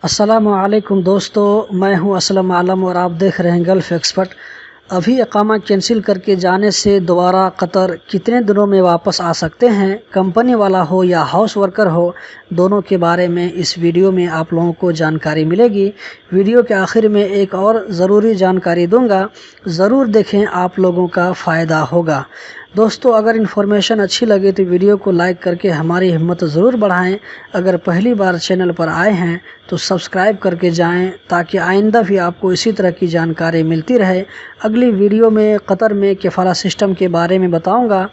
السلام علیکم دوستو، میں ہوں اسلم عالم اور آپ دیکھ رہے ہیں گلف ایکسپرٹ۔ ابھی اقامہ کینسل کر کے جانے سے دوبارہ قطر کتنے دنوں میں واپس آ سکتے ہیں؟ کمپنی والا ہو یا ہاؤس ورکر ہو، دونوں کے بارے میں اس ویڈیو میں آپ لوگوں کو جانکاری ملے گی۔ ویڈیو کے آخر میں ایک اور ضروری جانکاری دوں گا، ضرور دیکھیں، آپ لوگوں کا فائدہ ہوگا۔ دوستو، اگر انفارمیشن اچھی لگے تو ویڈیو کو لائک کر کے ہماری ہمت ضرور بڑھائیں۔ اگر پہلی بار چینل پر آئے ہیں تو سبسکرائب کر کے جائیں تاکہ آئندہ بھی آپ کو اسی طرح کی جانکاری ملتی رہے۔ اگلی ویڈیو میں قطر میں کفالہ سسٹم کے بارے میں بتاؤں گا۔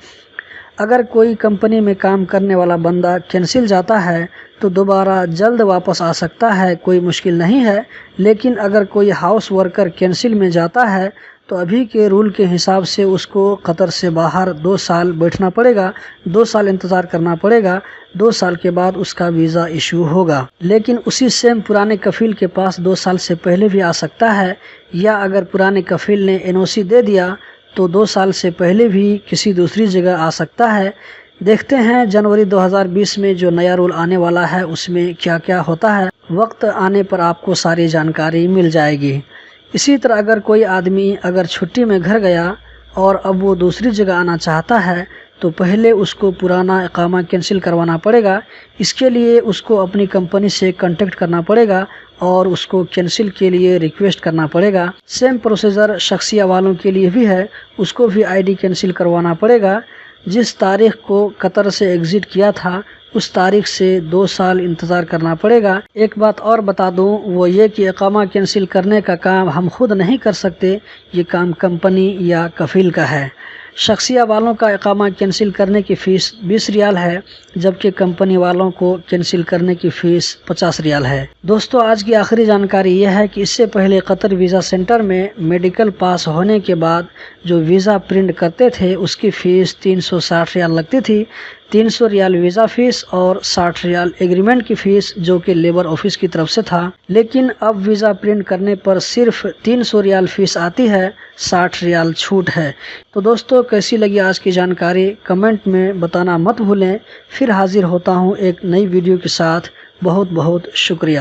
اگر کوئی کمپنی میں کام کرنے والا بندہ کینسل جاتا ہے تو دوبارہ جلد واپس آ سکتا ہے، کوئی مشکل نہیں ہے۔ لیکن اگر کوئی ہاؤس ورکر کینسل میں جاتا ہے تو ابھی کے رول کے حساب سے اس کو قطر سے باہر 2 سال بیٹھنا پڑے گا، 2 سال انتظار کرنا پڑے گا۔ 2 سال کے بعد اس کا ویزا ایشو ہوگا۔ لیکن اسی سیم پرانے کفیل کے پاس 2 سال سے پہلے بھی آ سکتا ہے، یا اگر پرانے کفیل نے NOC دے دیا تو 2 سال سے پہلے بھی کسی دوسری جگہ آ سکتا ہے۔ دیکھتے ہیں جنوری 2020 میں جو نیا رول آنے والا ہے اس میں کیا کیا ہوتا ہے۔ وقت آنے پر آپ کو ساری جانکاری مل جائے گی۔ اسی طرح اگر کوئی آدمی اگر چھٹی میں گھر گیا اور اب وہ دوسری جگہ آنا چاہتا ہے تو پہلے اس کو پرانا اقامہ کینسل کروانا پڑے گا۔ اس کے لیے اس کو اپنی کمپنی سے کانٹیکٹ کرنا پڑے گا اور اس کو کینسل کے لیے ریکویسٹ کرنا پڑے گا۔ سیم پروسیجر شخصیہ والوں کے لیے بھی ہے، اس کو بھی ID کینسل کروانا پڑے گا۔ جس تاریخ کو قطر سے ایگزٹ کیا تھا اس تاریخ سے 2 سال انتظار کرنا پڑے گا۔ ایک بات اور بتا دوں، وہ یہ کہ اقامہ کینسل کرنے کا کام ہم خود نہیں کر سکتے، یہ کام کمپنی یا کفیل کا ہے۔ شخصیہ والوں کا اقامہ کینسل کرنے کی فیس 20 ریال ہے، جبکہ کمپنی والوں کو کینسل کرنے کی فیس 50 ریال ہے۔ دوستو، آج کی آخری جانکاری یہ ہے کہ اس سے پہلے قطر ویزا سینٹر میں میڈیکل پاس ہونے کے بعد جو ویزا پرنٹ کرتے تھے اس کی فیس 360 ریال لگتی تھی۔ 300 ریال ویزا فیس اور 60 ریال ایگریمنٹ کی فیس، جو کہ لیبر آفس کی طرف سے تھا۔ لیکن اب ویزا پرنٹ کرنے پر صرف 300 ریال فیس آتی ہے، 60 ریال چھوٹ ہے۔ تو دوستو، کیسی لگی آج کی جانکاری کمنٹ میں بتانا مت بھولیں۔ پھر حاضر ہوتا ہوں ایک نئی ویڈیو کے ساتھ۔ بہت بہت شکریہ۔